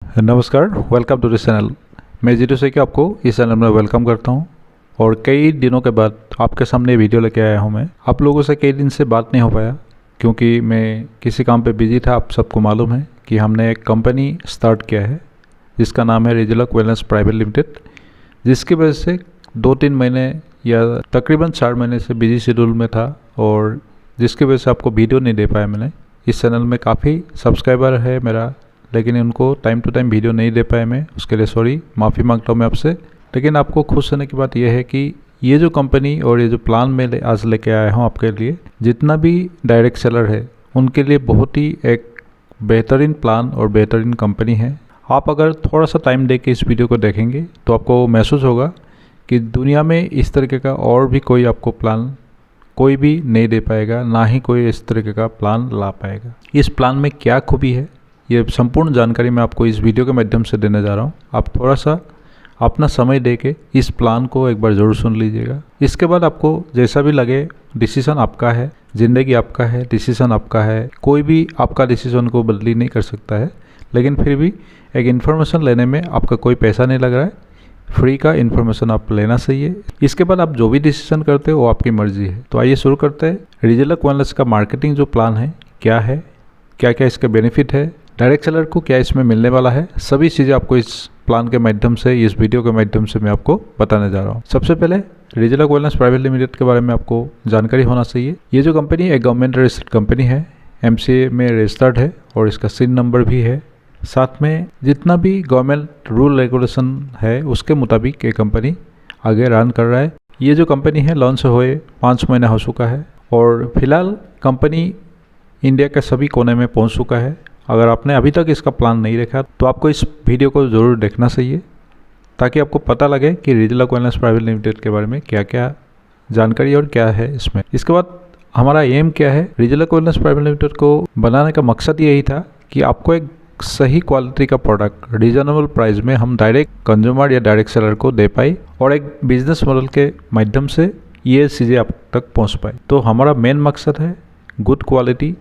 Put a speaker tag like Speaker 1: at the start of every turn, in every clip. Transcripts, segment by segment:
Speaker 1: नमस्कार, welcome to this channel. मैं जीतू सैकिया आपको इस चैनल में वेलकम करता हूं और कई दिनों के बाद आपके सामने वीडियो लेके आया हूं। मैं आप लोगों से कई दिन से बात नहीं हो पाया क्योंकि मैं किसी काम पे बिजी था। आप सबको मालूम है कि हमने एक कंपनी स्टार्ट किया है जिसका नाम है रिजलक वेलनेस प्राइवेट लिमिटेड, जिसकी वजह से 2-3 महीने या तकरीबन 4 महीने से बिजी शेड्यूल में था और जिसकी वजह से आपको वीडियो नहीं दे पाया। मैंने इस चैनल में काफ़ी सब्सक्राइबर है मेरा, लेकिन उनको टाइम टू टाइम वीडियो नहीं दे पाए। मैं उसके लिए सॉरी, माफ़ी मांगता हूँ मैं आपसे। लेकिन आपको खुश होने की बात यह है कि ये जो कंपनी और ये जो प्लान मैं आज लेके आया हूँ आपके लिए, जितना भी डायरेक्ट सेलर है उनके लिए बहुत ही एक बेहतरीन प्लान और बेहतरीन कंपनी है। आप अगर थोड़ा सा टाइम दे के इस वीडियो को देखेंगे तो आपको महसूस होगा कि दुनिया में इस तरीके का और भी कोई आपको प्लान कोई भी नहीं दे पाएगा, ना ही कोई इस तरीके का प्लान ला पाएगा। इस प्लान में क्या खूबी है, ये संपूर्ण जानकारी मैं आपको इस वीडियो के माध्यम से देने जा रहा हूँ। आप थोड़ा सा अपना समय दे के इस प्लान को एक बार ज़रूर सुन लीजिएगा। इसके बाद आपको जैसा भी लगे, डिसीज़न आपका है, ज़िंदगी आपका है, डिसीज़न आपका है, कोई भी आपका डिसीज़न को बदली नहीं कर सकता है। लेकिन फिर भी एक इन्फॉर्मेशन लेने में आपका कोई पैसा नहीं लग रहा है, फ्री का इन्फॉर्मेशन आप लेना सही है। इसके बाद आप जो भी डिसीजन करते हो वो आपकी मर्जी है। तो आइए शुरू करते हैं। रिजलक वेलनेस का मार्केटिंग जो प्लान है क्या है, क्या क्या इसके बेनिफिट है, डायरेक्ट सेलर को क्या इसमें मिलने वाला है, सभी चीज़ें आपको इस प्लान के माध्यम से, इस वीडियो के माध्यम से मैं आपको बताने जा रहा हूँ। सबसे पहले रिजलक वेलनेस प्राइवेट लिमिटेड के बारे में आपको जानकारी होना चाहिए। ये जो कंपनी एक गवर्नमेंट रजिस्टर्ड कंपनी है, MCA में रजिस्टर्ड है और इसका सिन नंबर भी है। साथ में जितना भी गवर्नमेंट रूल रेगुलेशन है उसके मुताबिक ये कंपनी आगे रन कर रहा है। ये जो कंपनी है लॉन्च हुए 5 महीना हो चुका है और फिलहाल कंपनी इंडिया के सभी कोने में पहुंच चुका है। अगर आपने अभी तक इसका प्लान नहीं देखा तो आपको इस वीडियो को ज़रूर देखना चाहिए ताकि आपको पता लगे कि रिजलक वेलनेस प्राइवेट लिमिटेड के बारे में क्या क्या जानकारी और क्या है इसमें। इसके बाद हमारा एम क्या है, रिजलक वेलनेस प्राइवेट लिमिटेड को बनाने का मकसद यही था कि आपको एक सही क्वालिटी का प्रोडक्ट रीजनेबल प्राइस में हम डायरेक्ट कंज्यूमर या डायरेक्ट सेलर को दे पाए और एक बिजनेस मॉडल के माध्यम से ये चीज़ें आप तक पहुँच पाए। तो हमारा मेन मकसद है good quality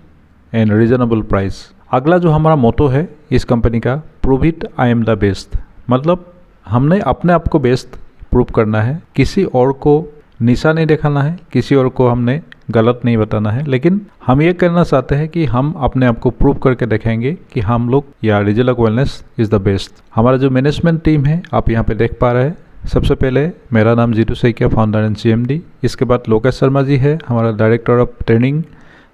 Speaker 1: and reasonable price. अगला जो हमारा मोटो है इस कंपनी का, prove it I am the best. मतलब हमने अपने आप को बेस्ट प्रूव करना है, किसी और को निशा नहीं दिखाना है, किसी और को हमने गलत नहीं बताना है, लेकिन हम ये करना चाहते हैं कि हम अपने आप को प्रूव करके दिखाएंगे कि हम लोग या रिजलक वेलनेस इज़ द बेस्ट। हमारा जो मैनेजमेंट टीम है आप यहाँ पे देख पा रहे हैं। सबसे पहले मेरा नाम Jitu Saikia, founder and CMD। इसके बाद लोकेश शर्मा जी है हमारा डायरेक्टर ऑफ ट्रेनिंग,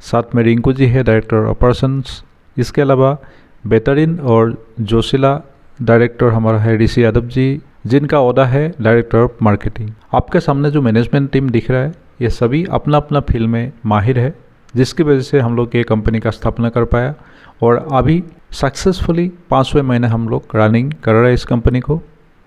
Speaker 1: साथ में रिंकू जी है डायरेक्टर ऑपरेशंस। इसके अलावा बेहतरीन और जोशीला डायरेक्टर हमारा है DC यादव जी, जिनका ओहदा है डायरेक्टर ऑफ मार्केटिंग। आपके सामने जो मैनेजमेंट टीम दिख रहा है ये सभी अपना अपना फील्ड में माहिर है, जिसकी वजह से हम लोग ये कंपनी का स्थापना कर पाया और अभी सक्सेसफुली 5वें महीने हम लोग रनिंग कर रहे हैं इस कंपनी को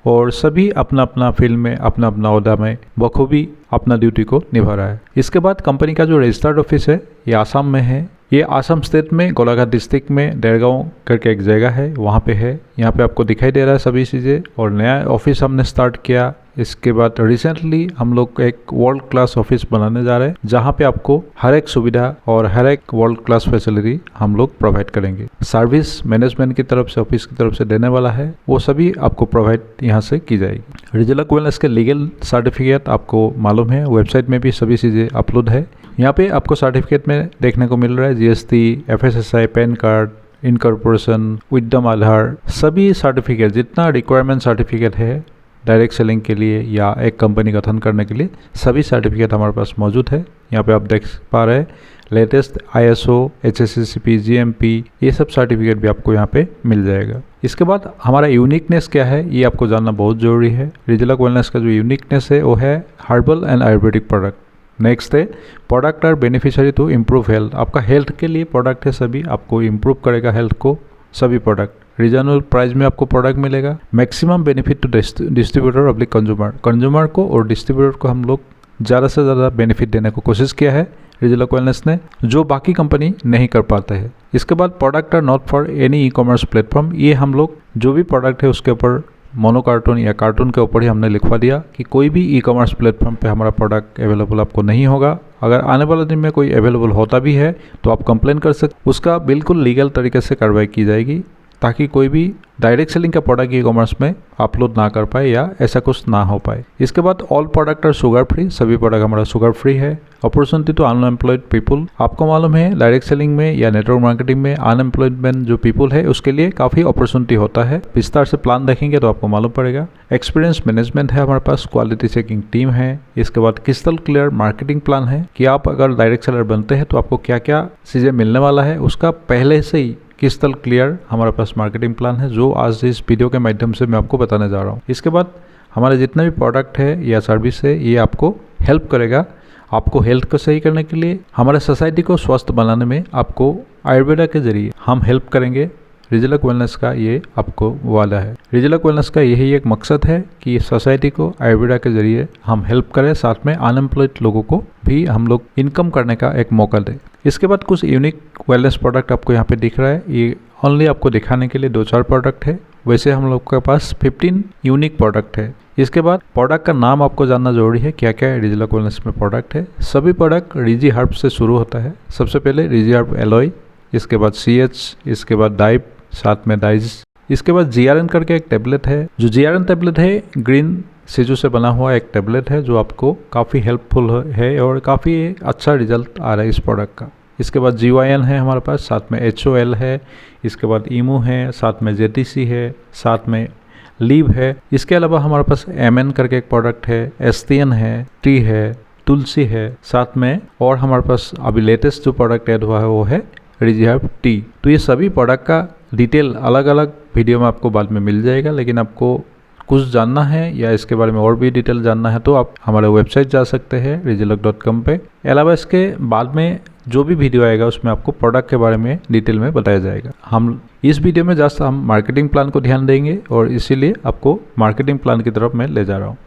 Speaker 1: और सभी अपना अपना फील्ड में, अपना अपना ओहदा में बखूबी अपना ड्यूटी को निभा रहा है। इसके बाद कंपनी का जो रजिस्टर्ड ऑफिस है ये आसाम में है। ये आसाम स्टेट में गोलाघाट डिस्ट्रिक्ट में डेरगांव करके एक जगह है, वहाँ पे है। यहाँ पे आपको दिखाई दे रहा है सभी चीज़ें। और नया ऑफिस हमने स्टार्ट किया। इसके बाद रिसेंटली हम लोग एक वर्ल्ड क्लास ऑफिस बनाने जा रहे हैं जहाँ पे आपको हर एक सुविधा और हर एक वर्ल्ड क्लास फैसिलिटी हम लोग प्रोवाइड करेंगे। सर्विस मैनेजमेंट की तरफ से, ऑफिस की तरफ से देने वाला है, वो सभी आपको प्रोवाइड यहाँ से की जाएगी। रिजलक वेलनेस के लीगल सर्टिफिकेट आपको मालूम है, वेबसाइट में भी सभी चीज़ें अपलोड है। यहाँ पे आपको सर्टिफिकेट में देखने को मिल रहा है GST, FSSI, pan card, incorporation, विदम आधार, सभी सर्टिफिकेट जितना रिक्वायरमेंट सर्टिफिकेट है डायरेक्ट सेलिंग के लिए या एक कंपनी गठन करने के लिए, सभी सर्टिफिकेट हमारे पास मौजूद है। यहाँ पे आप देख पा रहे हैं लेटेस्ट ISO, HACCP, GMP, ये सब सर्टिफिकेट भी आपको यहाँ पे मिल जाएगा। इसके बाद हमारा यूनिकनेस क्या है ये आपको जानना बहुत ज़रूरी है। रिजलक वेलनेस का जो यूनिकनेस है वो है herbal and ayurvedic product. Next है product are beneficiary to improve health. आपका हेल्थ के लिए प्रोडक्ट है, सभी आपको इम्प्रूव करेगा हेल्थ को। सभी प्रोडक्ट रीजनेबल प्राइस में आपको प्रोडक्ट मिलेगा। मैक्सिमम बेनिफिट टू डिस्ट्रीब्यूटर ऑब्लिक कंज्यूमर को और डिस्ट्रीब्यूटर को हम लोग ज़्यादा से ज़्यादा बेनिफिट देने को कोशिश किया है रिजलक वेलनेस ने, जो बाकी कंपनी नहीं कर पाते हैं। इसके बाद product are not for any e-commerce platform. ये हम लोग जो भी प्रोडक्ट है उसके ऊपर मोनो कार्टून या कार्टून के ऊपर ही हमने लिखवा दिया कि कोई भी E-कॉमर्स प्लेटफॉर्म पे हमारा प्रोडक्ट अवेलेबल आपको नहीं होगा। अगर आने वाले दिन में कोई अवेलेबल होता भी है तो आप कंप्लेन कर सकते, उसका बिल्कुल लीगल तरीके से कार्रवाई की जाएगी। ताकि कोई भी डायरेक्ट सेलिंग का प्रोडक्ट ई कॉमर्स में अपलोड ना कर पाए या ऐसा कुछ ना हो पाए। इसके बाद all product are sugar free, सभी प्रोडक्ट हमारा शुगर फ्री है। अपॉर्चुनिटी टू अनएम्प्लॉयड पीपल, आपको मालूम है डायरेक्ट सेलिंग में या नेटवर्क मार्केटिंग में अनएम्प्लॉयमेंट जो पीपल है उसके लिए काफ़ी अपॉर्चुनिटी होता है। विस्तार से प्लान देखेंगे तो आपको मालूम पड़ेगा। एक्सपीरियंस मैनेजमेंट है हमारे पास, क्वालिटी चेकिंग टीम है। इसके बाद क्रिस्टल क्लियर मार्केटिंग प्लान है कि आप अगर डायरेक्ट सेलर बनते हैं तो आपको क्या क्या चीज़ें मिलने वाला है उसका पहले से ही क्रिस्टल क्लियर हमारे पास मार्केटिंग प्लान है, जो आज इस वीडियो के माध्यम से मैं आपको बताने जा रहा हूँ। इसके बाद हमारे जितना भी प्रोडक्ट है या सर्विस है ये आपको हेल्प करेगा। आपको हेल्थ को सही करने के लिए, हमारे सोसाइटी को स्वस्थ बनाने में आपको आयुर्वेदा के जरिए हम हेल्प करेंगे। रिजलक वेलनेस का ये आपको वादा है। रिजलक वेलनेस का यही एक मकसद है कि सोसाइटी को आयुर्वेदा के जरिए हम हेल्प करें, साथ में अनएम्प्लॉयड लोगों को भी हम लोग इनकम करने का एक मौका दें। इसके बाद कुछ यूनिक वेलनेस प्रोडक्ट आपको यहाँ पे दिख रहा है, ये ओनली आपको दिखाने के लिए 2-4 प्रोडक्ट है। वैसे हम लोग के पास 15 यूनिक प्रोडक्ट है। इसके बाद प्रोडक्ट का नाम आपको जानना जरूरी है, क्या क्या रिजलक वेलनेस में प्रोडक्ट है। सभी प्रोडक्ट रिजी हर्ब से शुरू होता है। सबसे पहले रिजी हर्ब एलॉय, इसके बाद CH, इसके बाद डाइप, साथ में डाइज। इसके बाद GRN करके एक टेबलेट है। जो GRN टेबलेट है ग्रीन सीजू से बना हुआ एक टेबलेट है जो आपको काफ़ी हेल्पफुल है और काफ़ी अच्छा रिजल्ट आ रहा है इस प्रोडक्ट का। इसके बाद GYN है हमारे पास, साथ में HOL है। इसके बाद ईमू है, साथ में JTC है, साथ में लीव है। इसके अलावा हमारे पास MN करके एक प्रोडक्ट है, STN है, टी है, तुलसी है, साथ में और हमारे पास अभी लेटेस्ट जो प्रोडक्ट ऐड हुआ है वो है रिजी हर्ब टी। तो ये सभी प्रोडक्ट का डिटेल अलग अलग वीडियो में आपको बाद में मिल जाएगा, लेकिन आपको कुछ जानना है या इसके बारे में और भी डिटेल जानना है तो आप हमारे वेबसाइट जा सकते हैं riziluk.com पे। अलावा इसके बाद में जो भी वीडियो आएगा उसमें आपको प्रोडक्ट के बारे में डिटेल में बताया जाएगा। हम इस वीडियो में जस्ट हम मार्केटिंग प्लान को ध्यान देंगे और इसीलिए आपको मार्केटिंग प्लान की तरफ मैं ले जा रहा हूँ।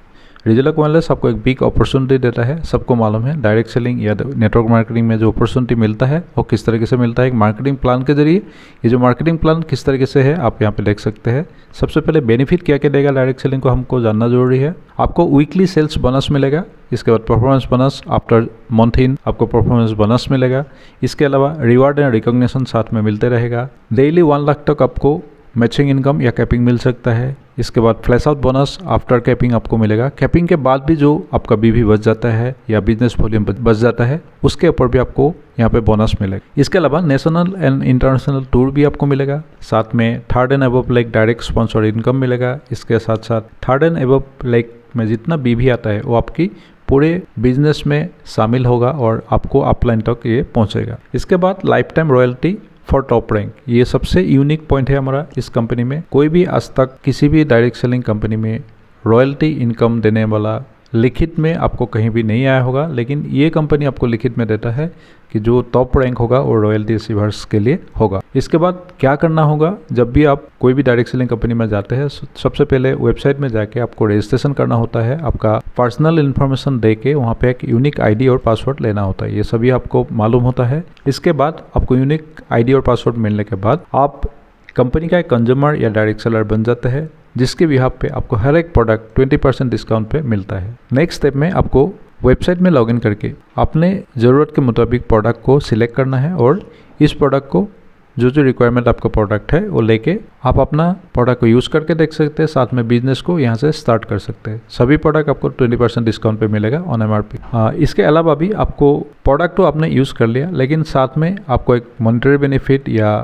Speaker 1: रिजलक वेलनेस आपको एक बिग अपॉर्चुनिटी देता है। सबको मालूम है डायरेक्ट सेलिंग या नेटवर्क मार्केटिंग में जो अपॉर्चुनिटी मिलता है वो किस तरीके से मिलता है, एक मार्केटिंग प्लान के जरिए। ये जो मार्केटिंग प्लान किस तरीके से है आप यहाँ पे देख सकते हैं। सबसे पहले बेनिफिट क्या क्या देगा डायरेक्ट सेलिंग को हमको जानना जरूरी है। आपको वीकली सेल्स बोनस मिलेगा। इसके बाद performance bonus after month in आपको परफॉर्मेंस बोनस मिलेगा। इसके अलावा रिवार्ड एंड रिकॉग्निशन साथ में मिलते रहेगा। डेली 1 लाख तक आपको मैचिंग इनकम या कैपिंग मिल सकता है। इसके बाद flash out bonus after capping आपको मिलेगा। कैपिंग के बाद भी जो आपका BV बच जाता है या बिजनेस वॉल्यूम बच जाता है उसके ऊपर भी आपको यहाँ पे बोनस मिलेगा। इसके अलावा नेशनल एंड इंटरनेशनल टूर भी आपको मिलेगा। साथ में 3rd and above like direct sponsor income मिलेगा। इसके साथ साथ 3rd एंड अबव लाइक में जितना BV आता है वो आपकी पूरे बिजनेस में शामिल होगा और आपको अपलाइन तक ये पहुँचेगा। इसके बाद life time royalty for top rank, ये सबसे यूनिक पॉइंट है हमारा इस कंपनी में। कोई भी आज तक किसी भी डायरेक्ट सेलिंग कंपनी में रॉयल्टी इनकम देने वाला लिखित में आपको कहीं भी नहीं आया होगा, लेकिन ये कंपनी आपको लिखित में देता है कि जो टॉप रैंक होगा वो रॉयल्टी रिसीवर्स के लिए होगा। इसके बाद क्या करना होगा, जब भी आप कोई भी डायरेक्ट सेलिंग कंपनी में जाते हैं सबसे पहले वेबसाइट में जाके आपको रजिस्ट्रेशन करना होता है। आपका पर्सनल इन्फॉर्मेशन दे के वहाँ पे एक यूनिक ID और पासवर्ड लेना होता है। ये सभी आपको मालूम होता है। इसके बाद आपको यूनिक ID और पासवर्ड मिलने के बाद आप कंपनी का एक कंज्यूमर या डायरेक्ट सेलर बन जाते हैं, जिसके बिहाफ पे आपको हर एक प्रोडक्ट 20% डिस्काउंट पे मिलता है। नेक्स्ट स्टेप में आपको वेबसाइट में लॉगिन करके अपने ज़रूरत के मुताबिक प्रोडक्ट को सिलेक्ट करना है और इस प्रोडक्ट को जो जो रिक्वायरमेंट आपका प्रोडक्ट है वो लेके आप अपना प्रोडक्ट को यूज़ करके देख सकते हैं। साथ में बिजनेस को यहाँ से स्टार्ट कर सकते हैं। सभी प्रोडक्ट आपको 20% डिस्काउंट पे मिलेगा ऑन MRP। इसके अलावा भी आपको प्रोडक्ट तो आपने यूज़ कर लिया, लेकिन साथ में आपको एक मॉनिटरी बेनिफिट या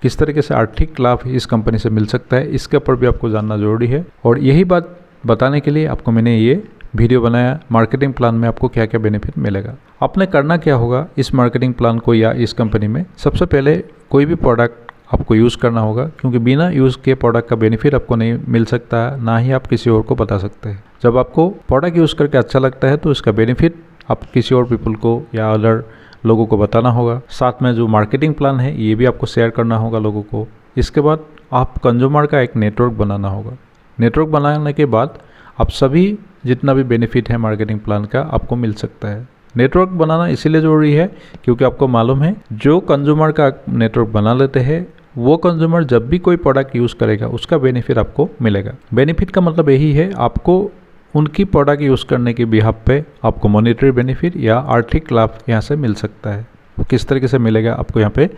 Speaker 1: किस तरीके से आर्थिक लाभ इस कंपनी से मिल सकता है इसके ऊपर भी आपको जानना जरूरी है। और यही बात बताने के लिए आपको मैंने ये वीडियो बनाया, मार्केटिंग प्लान में आपको क्या क्या बेनिफिट मिलेगा। आपने करना क्या होगा इस मार्केटिंग प्लान को या इस कंपनी में, सबसे पहले कोई भी प्रोडक्ट आपको यूज़ करना होगा, क्योंकि बिना यूज़ के प्रोडक्ट का बेनिफिट आपको नहीं मिल सकता, ना ही आप किसी और को बता सकते हैं। जब आपको प्रोडक्ट यूज़ करके अच्छा लगता है तो इसका बेनिफिट आप किसी और पीपल को या अदर लोगों को बताना होगा। साथ में जो मार्केटिंग प्लान है ये भी आपको शेयर करना होगा लोगों को। इसके बाद आप कंज्यूमर का एक नेटवर्क बनाना होगा। नेटवर्क बनाने के बाद आप सभी जितना भी बेनिफिट है मार्केटिंग प्लान का आपको मिल सकता है। नेटवर्क बनाना इसीलिए ज़रूरी है क्योंकि आपको मालूम है जो कंज्यूमर का नेटवर्क बना लेते हैं वो कंज्यूमर जब भी कोई प्रोडक्ट यूज़ करेगा उसका बेनिफिट आपको मिलेगा। बेनिफिट का मतलब यही है आपको उनकी प्रोडक्ट यूज़ करने के बिहाफ पे आपको मॉनेटरी बेनिफिट या आर्थिक लाभ यहाँ से मिल सकता है। वो किस तरीके से मिलेगा आपको यहाँ पे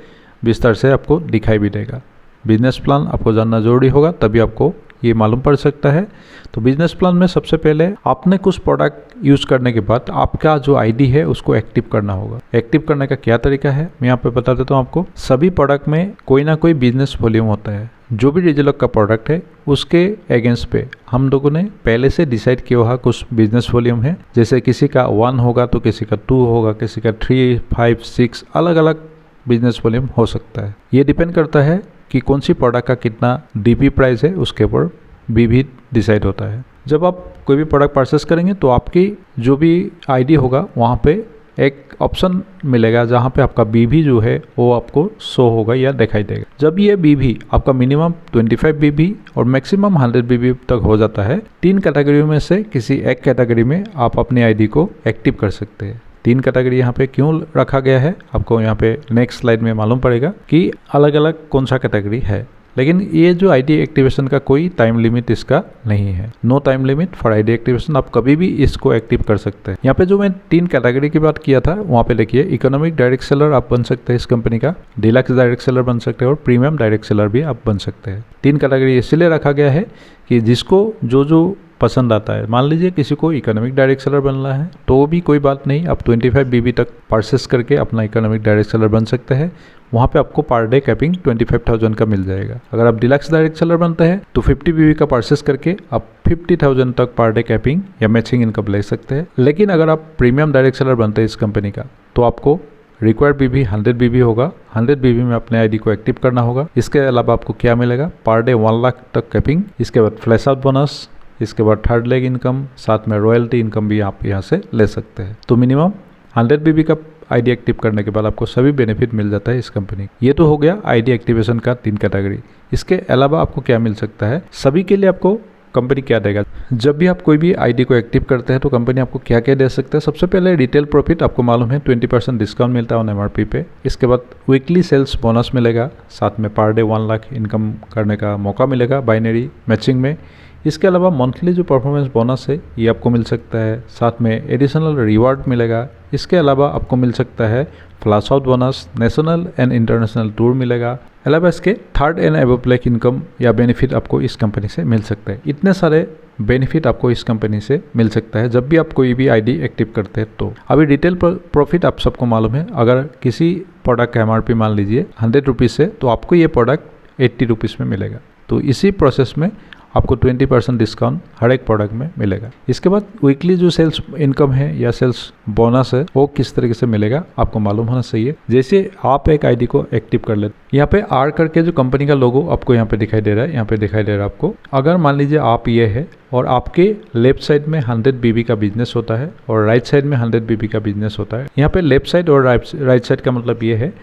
Speaker 1: विस्तार से आपको दिखाई भी देगा। बिजनेस प्लान आपको जानना ज़रूरी होगा, तभी आपको ये मालूम पड़ सकता है। तो बिजनेस प्लान में सबसे पहले आपने कुछ प्रोडक्ट यूज़ करने के बाद आपका जो आईडी है उसको एक्टिव करना होगा। एक्टिव करने का क्या तरीका है मैं यहाँ पे बता देता हूँ आपको। सभी प्रोडक्ट में कोई ना कोई बिजनेस वॉल्यूम होता है। जो भी डिजिलॉकर का प्रोडक्ट है उसके अगेंस्ट पे हम लोगों ने पहले से डिसाइड किया हुआ कुछ बिजनेस वॉल्यूम है। जैसे किसी का 1 होगा तो किसी का 2 होगा, किसी का 3, 5, 6 अलग अलग बिजनेस वॉल्यूम हो सकता है। ये डिपेंड करता है कि कौन सी प्रोडक्ट का कितना डीपी प्राइस है, उसके ऊपर भी डिसाइड होता है। जब आप कोई भी प्रोडक्ट परचेस करेंगे तो आपकी जो भी आईडी होगा वहाँ पे एक ऑप्शन मिलेगा जहाँ पे आपका बीबी जो है वो आपको शो होगा या दिखाई देगा। जब ये बीबी आपका मिनिमम 25 बीबी और मैक्सिमम 100 बीबी तक हो जाता है, 3 कैटेगरी में से किसी एक कैटेगरी में आप अपनी आईडी को एक्टिव कर सकते हैं। 3 कैटेगरी यहाँ पे क्यों रखा गया है आपको यहाँ पे नेक्स्ट स्लाइड में मालूम पड़ेगा कि अलग अलग कौन सा कैटेगरी है। लेकिन ये जो आईडी एक्टिवेशन का कोई टाइम लिमिट इसका नहीं है। No time limit for ID activation, आप कभी भी इसको एक्टिव कर सकते हैं। यहाँ पे जो मैं 3 कैटेगरी की बात किया था वहाँ पे देखिए, इकोनॉमिक डायरेक्ट सेलर आप बन सकते हैं इस कंपनी का, डिलक्स डायरेक्ट सेलर बन सकते हैं और प्रीमियम डायरेक्ट सेलर भी आप बन सकते हैं। 3 कैटेगरी इसलिए रखा गया है कि जिसको जो पसंद आता है। मान लीजिए किसी को इकोनॉमिक डायरेक्ट सेलर बनना है तो भी कोई बात नहीं, आप 25 बीबी तक परचेस करके अपना इकोनॉमिक डायरेक्ट सेलर बन सकते हैं। वहाँ पे आपको पर डे कैपिंग 25,000 का मिल जाएगा। अगर आप डिलक्स डायरेक्ट सेलर बनते हैं तो 50 बीबी का परचेस करके आप 50,000 तक पर डे कैपिंग या मैचिंग इनकम ले सकते हैं। लेकिन अगर आप प्रीमियम डायरेक्ट सेलर बनते हैं इस कंपनी का तो आपको रिक्वायर्ड बीबी 100 बीबी होगा। 100 बीबी में अपने आईडी को एक्टिव करना होगा। इसके अलावा आपको क्या मिलेगा, पर डे 1 लाख तक कैपिंग, इसके बाद फ्लैश आउट बोनस, इसके बाद थर्ड लेग इनकम, साथ में रॉयल्टी इनकम भी आप यहाँ से ले सकते हैं। तो मिनिमम 100 बीबी का आईडी एक्टिव करने के बाद आपको सभी बेनिफिट मिल जाता है इस कंपनी। ये तो हो गया आईडी एक्टिवेशन का 3 कैटेगरी। इसके अलावा आपको क्या मिल सकता है, सभी के लिए आपको कंपनी क्या देगा। जब भी आप कोई भी आईडी को एक्टिव करते हैं तो कंपनी आपको क्या क्या दे सकता है। सबसे पहले रिटेल प्रॉफिट आपको मालूम है 20% डिस्काउंट मिलता है ऑन एमआरपी पे। इसके बाद वीकली सेल्स बोनस मिलेगा, साथ में पर डे 1 लाख इनकम करने का मौका मिलेगा बाइनरी मैचिंग में। इसके अलावा मंथली जो परफॉर्मेंस बोनस है ये आपको मिल सकता है, साथ में एडिशनल रिवार्ड मिलेगा। इसके अलावा आपको मिल सकता है flash out bonus, national and international tour मिलेगा। अलावा इसके third and above lakh income या बेनिफिट आपको इस कंपनी से मिल सकता है। इतने सारे बेनिफिट आपको इस कंपनी से मिल सकता है जब भी आप कोई भी आईडी एक्टिव करते हैं। तो अभी रिटेल प्रॉफिट आप सबको मालूम है, अगर किसी प्रोडक्ट का एमआरपी मान लीजिए 100 रुपीज़ है तो आपको ये प्रोडक्ट 80 रुपीज़ में मिलेगा। तो इसी प्रोसेस में आपको 20% डिस्काउंट हर एक प्रोडक्ट में मिलेगा। इसके बाद वीकली जो सेल्स इनकम है या सेल्स बोनस है वो किस तरीके से मिलेगा आपको मालूम होना चाहिए। जैसे आप एक आईडी को एक्टिव कर लेते, यहाँ पे आर करके जो कंपनी का लोगो आपको यहाँ पे दिखाई दे रहा है, यहाँ पे दिखाई दे रहा है आपको। अगर मान लीजिए आप ये है और आपके लेफ्ट साइड में 100 बीबी का बिजनेस होता है और राइट साइड में 100 बीबी का बिजनेस होता है। यहाँ पे लेफ्ट साइड और राइट साइड का मतलब ये है,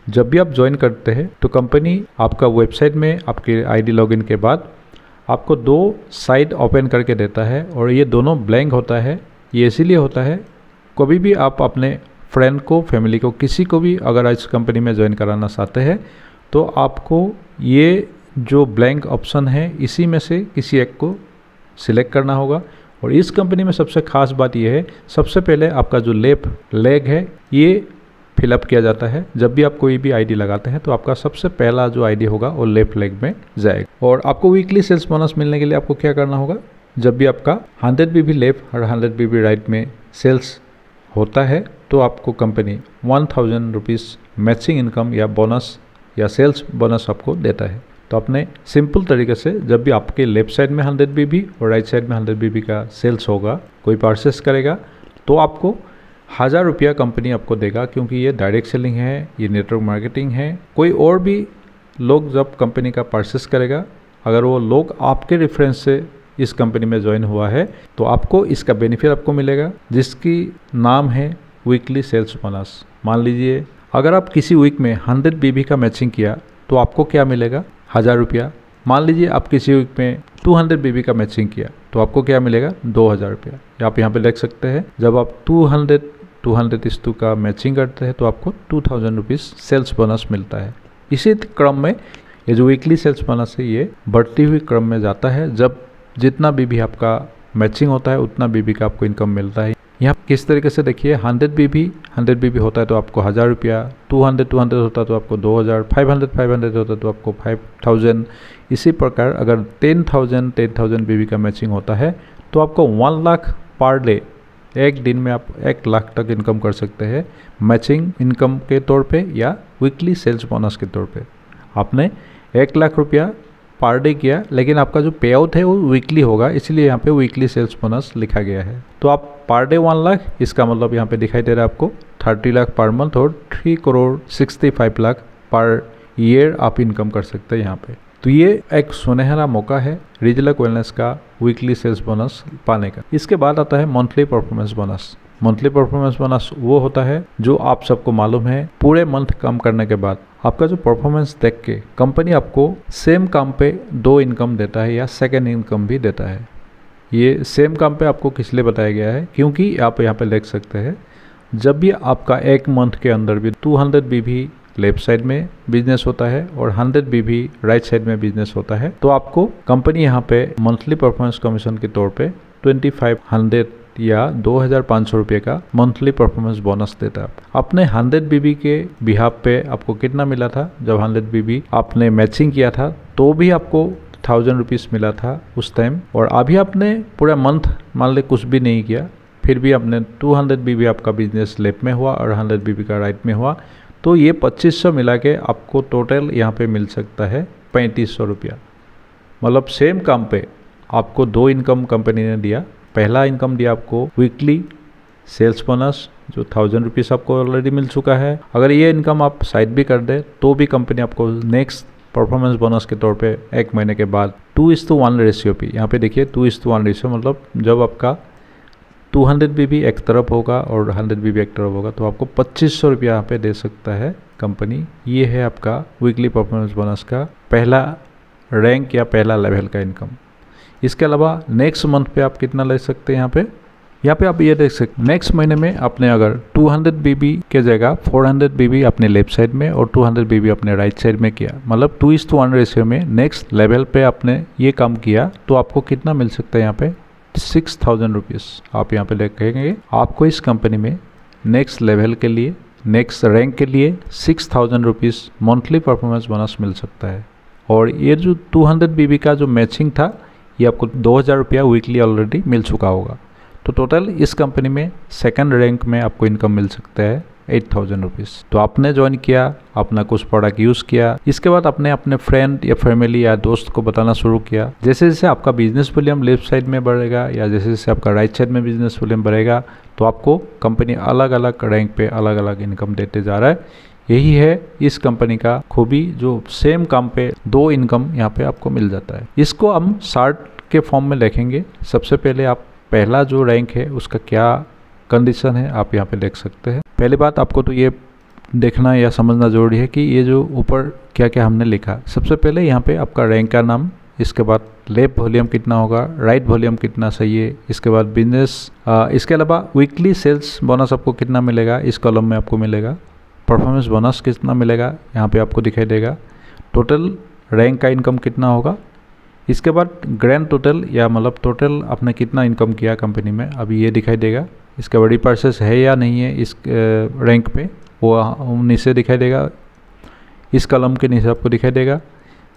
Speaker 1: जब भी आप ज्वाइन करते हैं तो कंपनी आपका वेबसाइट में आपके आईडी लॉगिन के बाद आपको 2 साइड ओपन करके देता है और ये दोनों ब्लैंक होता है। ये इसीलिए होता है कभी भी आप अपने फ्रेंड को, फैमिली को, किसी को भी अगर इस कंपनी में ज्वाइन कराना चाहते हैं तो आपको ये जो ब्लैंक ऑप्शन है इसी में से किसी एक को सिलेक्ट करना होगा। और इस कंपनी में सबसे खास बात यह है, सबसे पहले आपका जो लेफ्ट लेग है ये फिलअप किया जाता है। जब भी आप कोई भी आईडी लगाते हैं तो आपका सबसे पहला जो आईडी होगा वो लेफ्ट लेग में जाएगा। और आपको वीकली सेल्स बोनस मिलने के लिए आपको क्या करना होगा, जब भी आपका 100 बीबी लेफ्ट और 100 बीबी राइट में सेल्स होता है तो आपको कंपनी 1000 रुपीज़ मैचिंग इनकम या बोनस या सेल्स बोनस आपको देता है। तो अपने सिंपल तरीके से जब भी आपके लेफ्ट साइड में 100 बीबी और राइट साइड में 100 बीबी का सेल्स होगा, कोई परचेस करेगा तो आपको 1000 रुपया कंपनी आपको देगा, क्योंकि ये डायरेक्ट सेलिंग है, ये नेटवर्क मार्केटिंग है। कोई और भी लोग जब कंपनी का परचेस करेगा, अगर वो लोग आपके रेफरेंस से इस कंपनी में ज्वाइन हुआ है तो आपको इसका बेनिफिट आपको मिलेगा, जिसकी नाम है वीकली सेल्स बोनस। मान लीजिए अगर आप किसी वीक में 100 बीबी का मैचिंग किया तो आपको क्या मिलेगा, 1000 रुपया। मान लीजिए आप किसी वीक में 200 बीबी का मैचिंग किया तो आपको क्या मिलेगा, 2000 रुपया। आप यहाँ पे देख सकते हैं, जब आप 200 का मैचिंग करते हैं तो आपको 2000 रुपीज़ सेल्स बोनस मिलता है। इसी क्रम में ये जो वीकली सेल्स बोनस है ये बढ़ती हुई क्रम में जाता है। जब जितना बीबी आपका मैचिंग होता है उतना बीबी का आपको इनकम मिलता है। यहाँ किस तरीके से देखिए 100 बीबी होता है तो आपको 1000 रुपया, 200 होता है तो आपको 2000, 500 होता है तो आपको 5000। इसी प्रकार अगर 10,000 बीबी का मैचिंग होता है तो आपको 1 लाख पर डे, एक दिन में आप 1 लाख तक इनकम कर सकते हैं मैचिंग इनकम के तौर पे या वीकली सेल्स बोनस के तौर पे। आपने 1 लाख रुपया पर डे किया, लेकिन आपका जो पे आउट है वो वीकली होगा, इसलिए यहाँ पे वीकली सेल्स बोनस लिखा गया है। तो आप पर डे 1 लाख, इसका मतलब यहाँ पे दिखाई दे रहा है आपको 30 लाख पर मंथ और 3 करोड़ 65 लाख पर ईयर आप इनकम कर सकते हैं यहाँ पे। तो ये एक सुनहरा मौका है रिजलक वेलनेस का वीकली सेल्स बोनस पाने का। इसके बाद आता है monthly performance bonus. Monthly performance bonus वो होता है जो आप सबको मालूम है पूरे मंथ काम करने के बाद आपका जो परफॉर्मेंस देख के कंपनी आपको सेम काम पे 2 इनकम देता है या सेकेंड इनकम भी देता है। ये सेम काम पे आपको किस लिए बताया गया है, क्योंकि आप यहाँ पे देख सकते हैं जब भी आपका एक मंथ के अंदर भी 200 बीबी लेफ्ट साइड में बिजनेस होता है और 100 बीबी राइट साइड में बिजनेस होता है, तो आपको कंपनी यहाँ पे मंथली परफॉर्मेंस कमीशन के तौर पे 2500 या 2500 रुपये का मंथली परफॉर्मेंस बोनस देता है। अपने 100 बीबी के बिहाफ पे आपको कितना मिला था, जब 100 बीबी आपने मैचिंग किया था तो भी आपको 1000 रुपीज़ मिला था उस टाइम, और अभी आपने पूरा मंथ मान ले कुछ भी नहीं किया, फिर भी आपने 200 बीबी आपका बिजनेस लेफ्ट में हुआ और 100 बीबी का राइट में हुआ, तो ये 2500 मिला के आपको टोटल यहाँ पे मिल सकता है 3500 रुपया। मतलब सेम काम पे आपको 2 इनकम कंपनी ने दिया। पहला इनकम दिया आपको वीकली सेल्स बोनस जो 1000 रुपीज़ आपको ऑलरेडी मिल चुका है। अगर ये इनकम आप साइड भी कर दे तो भी कंपनी आपको नेक्स्ट परफॉर्मेंस बोनस के तौर पे 1 महीने के बाद 2:1 रेशियो पे, यहाँ पे देखिए 2:1 रेशियो, मतलब जब आपका 200 बीबी एक तरफ होगा और 100 बीबी एक तरफ होगा तो आपको 2500 रुपया यहाँ पे दे सकता है कंपनी। ये है आपका वीकली परफॉर्मेंस बोनस का पहला रैंक या पहला लेवल का इनकम। इसके अलावा नेक्स्ट मंथ पे आप कितना ले सकते हैं, यहाँ पे आप ये देख सकते हैं नेक्स्ट महीने में आपने अगर 200 बीबी के जगह 400 बीबी अपने लेफ्ट साइड में और 200 बीबी अपने राइट साइड में किया, मतलब 2:1 रेशियो में नेक्स्ट लेवल पे आपने ये काम किया, तो आपको कितना मिल सकता है यहाँ पे 6000 रुपीज़। आप यहाँ पे देखेंगे आपको इस कंपनी में नेक्स्ट लेवल के लिए, नेक्स्ट रैंक के लिए 6000 रुपीज़ मंथली परफॉर्मेंस बोनस मिल सकता है। और ये जो 200 बीबी का जो मैचिंग था ये आपको 2000 रुपया वीकली ऑलरेडी मिल चुका होगा। तो टोटल इस कंपनी में सेकंड रैंक में आपको इनकम मिल सकता है 8000 रुपीज़। तो आपने ज्वाइन किया, अपना कुछ प्रोडक्ट यूज़ किया, इसके बाद आपने अपने फ्रेंड या फैमिली या दोस्त को बताना शुरू किया। जैसे जैसे आपका बिजनेस वॉल्यूम लेफ्ट साइड में बढ़ेगा या जैसे जैसे आपका राइट साइड में बिजनेस वॉल्यूम बढ़ेगा तो आपको कंपनी अलग अलग रैंक पे अलग अलग इनकम देते जा रहा है। यही है इस कंपनी का खूबी, जो सेम काम पे 2 इनकम यहाँ पे आपको मिल जाता है। इसको हम चार्ट के फॉर्म में देखेंगे। सबसे पहले आप पहला जो रैंक है उसका क्या कंडीशन है आप यहाँ पे देख सकते हैं। पहली बात आपको तो ये देखना या समझना जरूरी है कि ये जो ऊपर क्या क्या हमने लिखा। सबसे पहले यहाँ पे आपका रैंक का नाम, इसके बाद लेफ्ट वॉल्यूम कितना होगा, राइट वॉल्यूम कितना सही है, इसके बाद बिजनेस, इसके अलावा वीकली सेल्स बोनस आपको कितना मिलेगा इस कॉलम में आपको मिलेगा, परफॉर्मेंस बोनस कितना मिलेगा यहाँ पे आपको दिखाई देगा, टोटल रैंक का इनकम कितना होगा, इसके बाद ग्रैंड टोटल या मतलब टोटल आपने कितना इनकम किया कंपनी में अभी ये दिखाई देगा। इसका बड़ी परचेस है या नहीं है इस रैंक पे वो नीचे दिखाई देगा, इस कॉलम के नीचे आपको दिखाई देगा।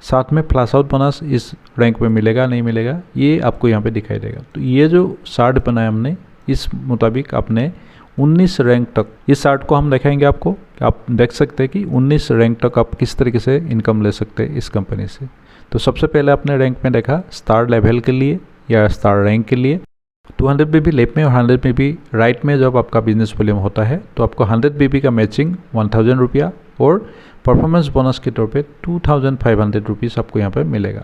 Speaker 1: साथ में फ्लैश आउट बोनस इस रैंक पे मिलेगा नहीं मिलेगा ये आपको यहाँ पे दिखाई देगा। तो ये जो चार्ट बनाया हमने इस मुताबिक आपने 19 रैंक तक, इस चार्ट को हम दिखाएंगे आपको, आप देख सकते हैं कि 19 रैंक तक आप किस तरीके से इनकम ले सकते हैं इस कंपनी से। तो सबसे पहले आपने रैंक में देखा स्टार लेवल के लिए या स्टार रैंक के लिए 200 बीबी लेफ्ट में और 100 बीबी राइट में जब आपका बिजनेस वॉल्यूम होता है तो आपको 100 बीबी का मैचिंग 1000 रुपया और परफॉर्मेंस बोनस के तौर पे 2500 रुपीज़ आपको यहाँ पे मिलेगा।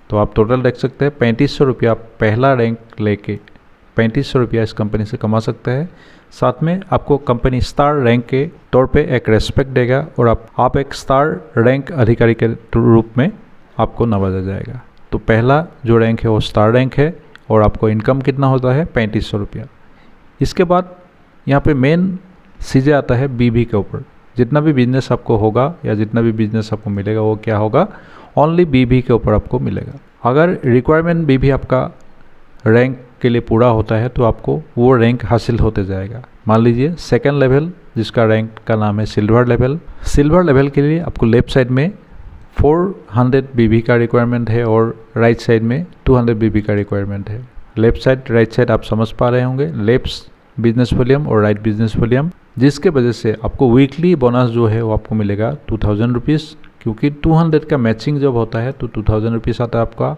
Speaker 1: तो आप टोटल देख सकते हैं 3500 रुपया आप पहला रैंक लेके 3500 रुपया इस कंपनी से कमा सकते हैं। साथ में आपको कंपनी स्टार रैंक के तौर पे एक रेस्पेक्ट देगा और आप एक स्टार रैंक अधिकारी के रूप में आपको नवाजा जाएगा। तो पहला जो रैंक है वो स्टार रैंक है और आपको इनकम कितना होता है 3500 रुपया। इसके बाद यहाँ पे मेन चीज़ें आता है बीबी के ऊपर। जितना भी बिजनेस आपको होगा या जितना भी बिजनेस आपको मिलेगा वो क्या होगा, ओनली बीबी के ऊपर आपको मिलेगा। अगर रिक्वायरमेंट बीबी आपका रैंक के लिए पूरा होता है तो आपको वो रैंक हासिल होते जाएगा। मान लीजिए सेकंड लेवल जिसका रैंक का नाम है सिल्वर लेवल। सिल्वर लेवल के लिए आपको लेफ्ट साइड में 400 BB का रिक्वायरमेंट है और राइट साइड में 200 BB का रिक्वायरमेंट है। लेफ्ट साइड राइट साइड आप समझ पा रहे होंगे, लेफ्ट बिजनेस वॉल्यूम और राइट बिजनेस वॉल्यूम, जिसके वजह से आपको वीकली बोनस जो है वो आपको मिलेगा 2000 रुपीज़, क्योंकि 200 का मैचिंग जब होता है तो 2000 रुपीज़ आता है आपका,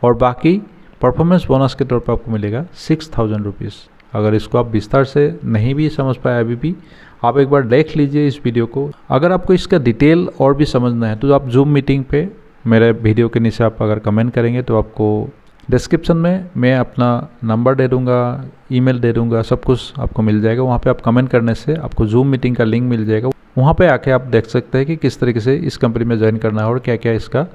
Speaker 1: और बाकी परफॉर्मेंस बोनस के तौर पर आपको मिलेगा 6000 रुपीज़। अगर इसको आप विस्तार से नहीं भी समझ पाए अभी भी, आप एक बार देख लीजिए इस वीडियो को। अगर आपको इसका डिटेल और भी समझना है तो आप जूम मीटिंग पे मेरे वीडियो के नीचे आप अगर कमेंट करेंगे तो आपको डिस्क्रिप्शन में मैं अपना नंबर दे दूँगा, ईमेल दे दूँगा, सब कुछ आपको मिल जाएगा। वहाँ पे आप कमेंट करने से आपको जूम मीटिंग का लिंक मिल जाएगा। वहाँ पे आके आप देख सकते हैं कि किस तरीके से इस कंपनी में ज्वाइन करना है और क्या क्या इसका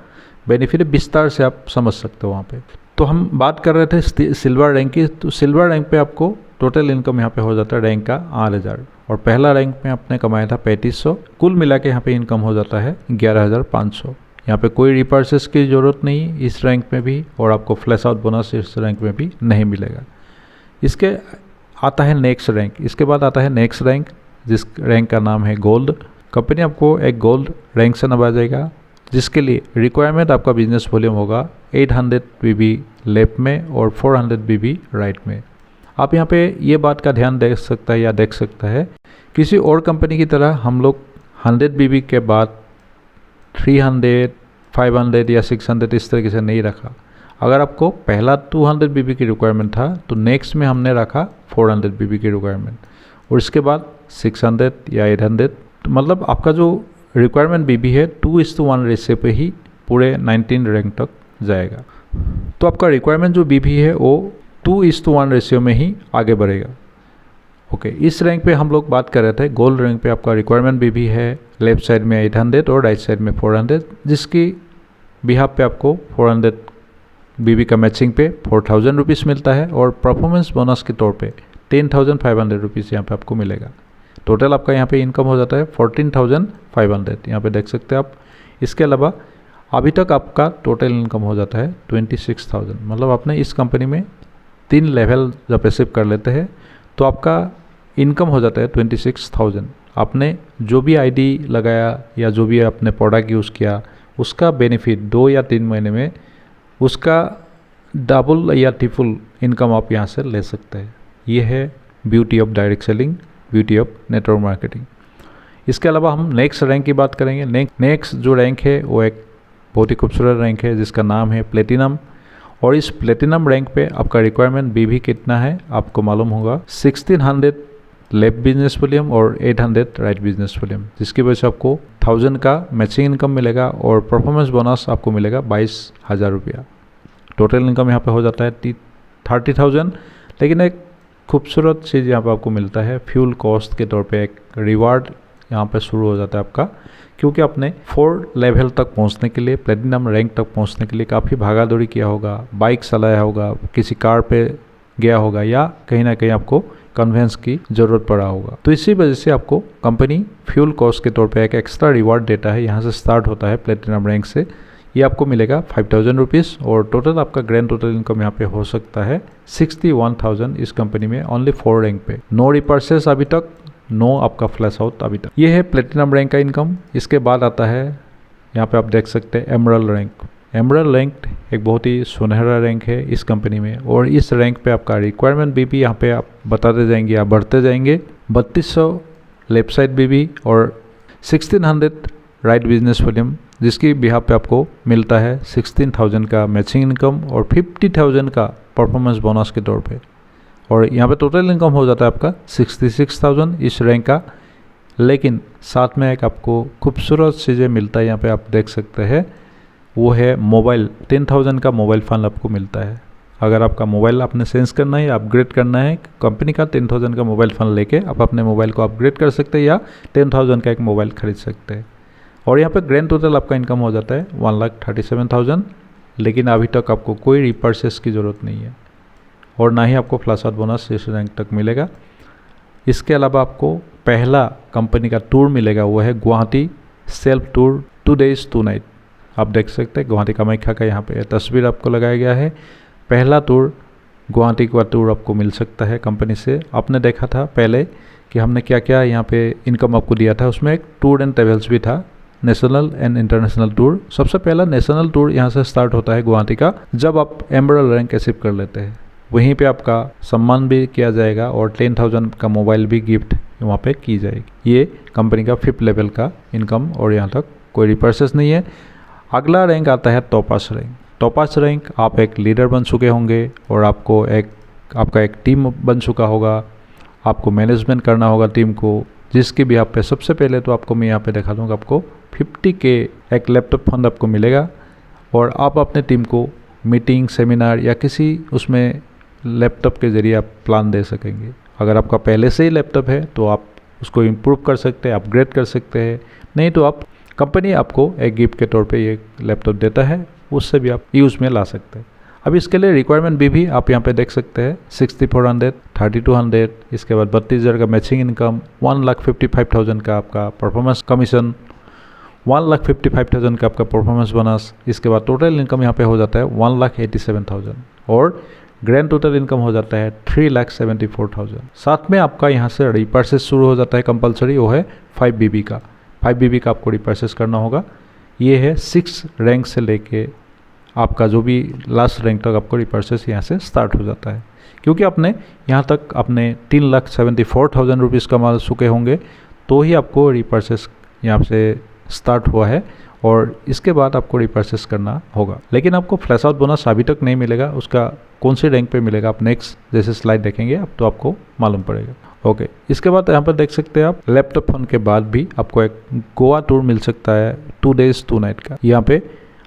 Speaker 1: बेनिफिट है, विस्तार से आप समझ सकते हो वहाँ पे। तो हम बात कर रहे थे सिल्वर रैंक की, तो सिल्वर रैंक पे आपको टोटल इनकम यहाँ पे हो जाता है रैंक का 8000, और पहला रैंक में आपने कमाया था 3500, कुल मिला के यहाँ पे इनकम हो जाता है 11500। यहाँ पे कोई रिपर्चेस की ज़रूरत नहीं इस रैंक में भी, और आपको फ्लैश आउट बोनस इस रैंक में भी नहीं मिलेगा। इसके आता है नेक्स्ट रैंक, इसके बाद आता है नेक्स्ट रैंक जिस रैंक का नाम है गोल्ड। कंपनी आपको एक गोल्ड रैंक से नवाजेगा, जिसके लिए रिक्वायरमेंट आपका बिजनेस वॉल्यूम होगा 800 BB लेफ्ट में और 400 BB राइट में। आप यहाँ पे ये बात का ध्यान दे सकता है या देख सकता है, किसी और कंपनी की तरह हम लोग 100 BB के बाद 300, 500 या 600 इस तरीके से नहीं रखा। अगर आपको पहला 200 BB की रिक्वायरमेंट था तो नेक्स्ट में हमने रखा 400 BB की रिक्वायरमेंट, और इसके बाद 600 या 800, मतलब आपका जो रिक्वायरमेंट BB है 2:1 रेशियो पे ही पूरे 19 रैंक तक जाएगा। तो आपका रिक्वायरमेंट जो BB है वो 2:1 रेशियो में ही आगे बढ़ेगा। ओके, इस रैंक पे हम लोग बात कर रहे थे। गोल्ड रैंक पे आपका रिक्वायरमेंट BB है लेफ्ट साइड में 800 और राइट साइड में 400, जिसकी बिहाफ पे आपको 400 BB का मैचिंग पे 4000 रुपीज़ मिलता है, और परफॉर्मेंस बोनस के तौर पे 10500 रुपीज़ यहाँ पे आपको मिलेगा। टोटल आपका यहाँ पे इनकम हो जाता है 14500, यहाँ पे देख सकते हैं आप। इसके अलावा अभी तक आपका टोटल इनकम हो जाता है 26000, मतलब आपने इस कंपनी में 3 लेवल जब रिसीव कर लेते हैं तो आपका इनकम हो जाता है 26000। आपने जो भी आईडी लगाया या जो भी आपने प्रोडक्ट यूज़ किया उसका बेनिफिट 2 या 3 महीने में उसका डबल या ट्रिपल इनकम आप यहाँ से ले सकते हैं। ये है beauty of direct selling, beauty of network marketing. इसके अलावा हम नेक्स्ट रैंक की बात करेंगे। नेक्स्ट जो रैंक है वो एक बहुत ही खूबसूरत रैंक है जिसका नाम है प्लेटिनम, और इस प्लेटिनम रैंक पे आपका रिक्वायरमेंट BB कितना है आपको मालूम होगा, 1600 लेफ्ट बिजनेस वॉल्यूम और 800 राइट बिजनेस वॉल्यूम, जिसकी वजह से आपको 1000 का मैचिंग इनकम मिलेगा और परफॉर्मेंस बोनस आपको मिलेगा 22000 रुपया। टोटल इनकम यहाँ पे हो जाता है 30000। लेकिन एक खूबसूरत चीज़ यहाँ पे आपको मिलता है, फ्यूल कॉस्ट के तौर पे एक रिवार्ड यहाँ पे शुरू हो जाता है आपका, क्योंकि आपने 4 लेवल तक पहुँचने के लिए, प्लेटिनम रैंक तक पहुँचने के लिए काफ़ी भागा दौड़ी किया होगा, बाइक चलाया होगा, किसी कार पे गया होगा, या कहीं ना कहीं आपको कन्वेंस की ज़रूरत पड़ा होगा। तो इसी वजह से आपको कंपनी फ्यूल कॉस्ट के तौर पे एक एक्स्ट्रा रिवार्ड देता है। यहाँ से स्टार्ट होता है प्लेटिनम रैंक से, ये आपको मिलेगा 5000 रुपीज़, और टोटल आपका ग्रैंड टोटल इनकम यहाँ पे हो सकता है 61000 इस कंपनी में ओनली 4 रैंक पे। नो रिपर्चेस अभी तक, नो आपका फ्लैश आउट अभी तक। ये है प्लेटिनम रैंक का इनकम। इसके बाद आता है यहाँ पे आप देख सकते हैं एमरल्ड रैंक। एमरल्ड रैंक एक बहुत ही सुनहरा रैंक है इस कंपनी में, और इस रैंक पे आपका रिक्वायरमेंट BB यहाँ पे आप बताते जाएंगे या बढ़ते जाएंगे। 3200 लेफ्ट साइड BB और 1600 राइट बिजनेस वॉल्यूम, जिसकी बिहाफ पे आपको मिलता है 16000 का मैचिंग इनकम और 50000 का परफॉर्मेंस बोनस के तौर पे, और यहाँ पे टोटल इनकम हो जाता है आपका 66000 इस रैंक का। लेकिन साथ में एक आपको खूबसूरत चीज़ें मिलता है यहाँ पे आप देख सकते हैं, वो है मोबाइल। 10000 का मोबाइल फ़ोन आपको मिलता है। अगर आपका मोबाइल आपने चेंज करना है या अपग्रेड करना है, कंपनी का 10000 का मोबाइल फ़ोन लेके आप अपने मोबाइल को अपग्रेड कर सकते हैं या 10000 का एक मोबाइल खरीद सकते हैं। और यहाँ पे ग्रैंड टोटल आपका इनकम हो जाता है 1,37,000। लेकिन अभी तक आपको कोई रिपर्चेस की ज़रूरत नहीं है, और ना ही आपको फ्लैश आउट बोनस इस रैंक तक मिलेगा। इसके अलावा आपको पहला कंपनी का टूर मिलेगा, वो है Guwahati self tour 2 days 2 night। आप देख सकते हैं गुवाहाटी कामाख्या का यहाँ पे तस्वीर आपको लगाया गया है। पहला टूर गुवाहाटी का टूर आपको मिल सकता है कंपनी से। आपने देखा था पहले कि हमने क्या क्या यहाँ पे इनकम आपको दिया था, उसमें एक टूर एंड ट्रेवल्स भी था, नेशनल एंड इंटरनेशनल टूर। सबसे पहला नेशनल टूर यहाँ से स्टार्ट होता है गुवाहाटी का, जब आप एम्बरल रैंक अचीव कर लेते हैं। वहीं पे आपका सम्मान भी किया जाएगा और 10,000 का मोबाइल भी गिफ्ट वहाँ पे की जाएगी। ये कंपनी का 5th लेवल का इनकम, और यहाँ तक कोई रिपर्सेस नहीं है। अगला रैंक आता है टॉपास रैंक। टॉपास रैंक आप एक लीडर बन चुके होंगे और आपका एक टीम बन चुका होगा, आपको मैनेजमेंट करना होगा टीम को, जिसकी भी आप पे सबसे पहले तो आपको मैं यहाँ पे दिखा दूँगा, आपको 50K एक लैपटॉप फंड आपको मिलेगा और आप अपने टीम को मीटिंग, सेमिनार या किसी उसमें लैपटॉप के ज़रिए आप प्लान दे सकेंगे। अगर आपका पहले से ही लैपटॉप है तो आप उसको इम्प्रूव कर सकते हैं, अपग्रेड कर सकते हैं, नहीं तो आप कंपनी आपको एक गिफ्ट के तौर पे ये लैपटॉप देता है, उससे भी आप यूज़ में ला सकते हैं। अब इसके लिए रिक्वायरमेंट भी आप यहाँ पे देख सकते हैं, 6400, 3200, इसके बाद 32,000 का मैचिंग इनकम, 1,55,000 का आपका परफॉर्मेंस कमीशन, 1,55,000 का आपका परफॉर्मेंस बोनस। इसके बाद टोटल इनकम यहाँ पे हो जाता है 1,87,000 और ग्रैंड टोटल इनकम हो जाता है 3,74,000। साथ में आपका यहाँ से रिपर्सेस शुरू हो जाता है कंपलसरी, वो है 5BB का। 5BB का आपको रिपर्सेस करना होगा। ये है 6 रैंक से लेके आपका जो भी लास्ट रैंक तक आपको रिपर्सेस यहाँ से स्टार्ट हो जाता है। क्योंकि आपने यहाँ तक अपने 3,74,000 रुपीज़ कमा चुके होंगे तो ही आपको रिपर्सेस यहाँ से स्टार्ट हुआ है, और इसके बाद आपको रिपर्सेस करना होगा। लेकिन आपको फ्लैश आउट बोनस अभी तक नहीं मिलेगा, उसका कौन सी रैंक पे मिलेगा आप नेक्स्ट जैसे स्लाइड देखेंगे अब तो आपको मालूम पड़ेगा। ओके, इसके बाद यहाँ पर देख सकते हैं आप लैपटॉप फंड के बाद भी आपको एक गोवा टूर मिल सकता है 2 days 2 night का। यहाँ पे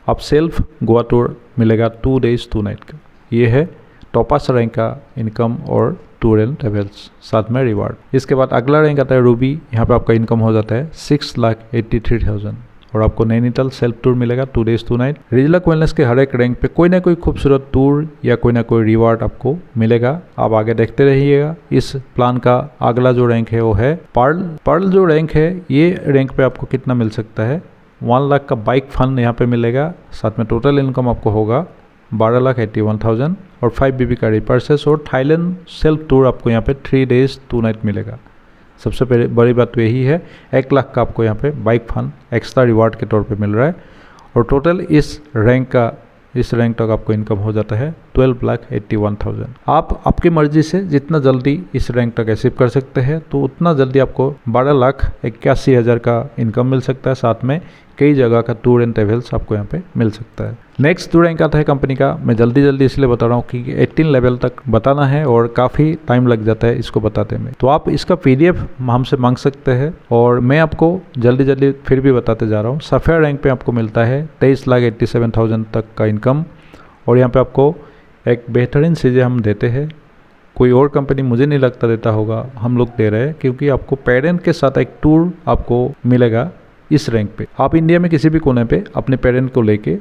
Speaker 1: आप सेल्फ गोवा टूर मिलेगा 2 days 2 night का। ये है टॉपास रैंक का इनकम और टूर एंड ट्रेवल्स साथ में रिवार्ड। इसके बाद अगला रैंक आता है रूबी। यहाँ पे आपका इनकम हो जाता है 6,83,000 और आपको नैनीताल सेल्फ टूर मिलेगा 2 days 2 night। रिजलक वेलनेस के हर एक रैंक पे कोई ना कोई खूबसूरत टूर या कोई ना कोई रिवार्ड आपको मिलेगा। आप आगे देखते रहिएगा। इस प्लान का अगला जो रैंक है वो है पर्ल। पर्ल जो रैंक है, ये रैंक पे आपको कितना मिल सकता है, 1 लाख का बाइक फंड यहाँ पे मिलेगा। साथ में टोटल इनकम आपको होगा 12,81,000 और 5BB का रिपर्सेस और थाईलैंड सेल्फ टूर आपको यहाँ पे 3 days 2 night मिलेगा। सबसे पहले बड़ी बात तो यही है, 1 लाख का आपको यहाँ पे बाइक फंड एक्स्ट्रा रिवार्ड के तौर पे मिल रहा है और टोटल इस रैंक तक आपको इनकम हो जाता है 12,81,000। आप आपकी मर्जी से जितना जल्दी इस रैंक तक अचीव कर सकते हैं तो उतना जल्दी आपको 12,81,000 का इनकम मिल सकता है। साथ में कई जगह का टूर एंड ट्रेवल्स आपको यहाँ पे मिल सकता है। नेक्स्ट जो रैंक आता है कंपनी का, मैं जल्दी इसलिए बता रहा हूँ कि 18 लेवल तक बताना है और काफ़ी टाइम लग जाता है इसको बताते में, तो आप इसका PDF हमसे मांग सकते हैं और मैं आपको जल्दी फिर भी बताते जा रहा हूँ। सफ़ेयर रैंक पे आपको मिलता है 23,87,000 तक का इनकम और यहाँ पे आपको एक बेहतरीन चीज़ें हम देते हैं, कोई और कंपनी मुझे नहीं लगता देता होगा, हम लोग दे रहे हैं, क्योंकि आपको पेरेंट के साथ एक टूर आपको मिलेगा इस रैंक पे। आप इंडिया में किसी भी कोने पे अपने पेरेंट को लेके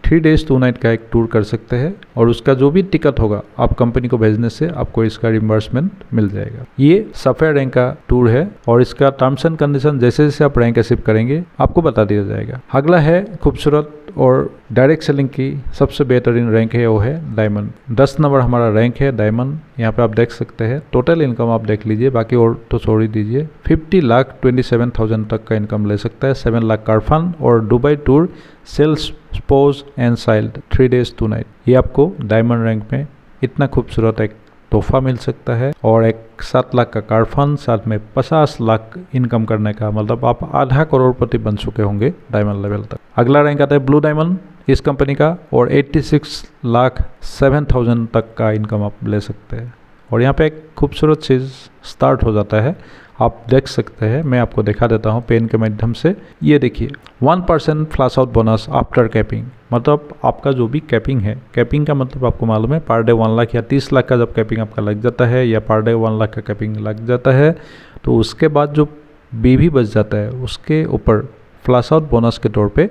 Speaker 1: 3 days 2 night का एक टूर कर सकते हैं और उसका जो भी टिकट होगा आप कंपनी को भेजने से आपको इसका रिम्बर्समेंट मिल जाएगा। ये सफ़ेयर रैंक का टूर है और इसका टर्म्स एंड कंडीशन जैसे जैसे आप रैंक अचीव करेंगे आपको बता दिया जाएगा। अगला है खूबसूरत और डायरेक्ट सेलिंग की सबसे बेहतरीन रैंक है, वो है डायमंड। 10 नंबर हमारा रैंक है डायमंड। यहाँ पे आप देख सकते हैं टोटल इनकम आप देख लीजिए, बाकी और तो छोड़ ही दीजिए। 50,27,000 तक का इनकम ले सकता है, 7 लाख कार फंड और Dubai tour sales spouse and child 3 days 2 night। ये आपको डायमंड रैंक में इतना खूबसूरत एक तोहफा मिल सकता है और एक 7 लाख का कार फंड, साथ में 50 लाख इनकम करने का, मतलब आप आधा करोड़पति बन चुके होंगे डायमंड लेवल तक। अगला रैंक आता है ब्लू डायमंड इस कंपनी का और 86,07,000 तक का इनकम आप ले सकते हैं और यहाँ पे एक खूबसूरत चीज़ स्टार्ट हो जाता है, आप देख सकते हैं। मैं आपको दिखा देता हूँ पेन के माध्यम से। ये देखिए 1% flash out bonus after capping, मतलब आपका जो भी कैपिंग है, कैपिंग का मतलब आपको मालूम है पर डे 1 लाख या 30 लाख का जब कैपिंग आपका लग जाता है या पर डे 1 लाख का कैपिंग लग जाता है तो उसके बाद जो BB बच जाता है उसके ऊपर फ्लैश आउट बोनस के तौर पे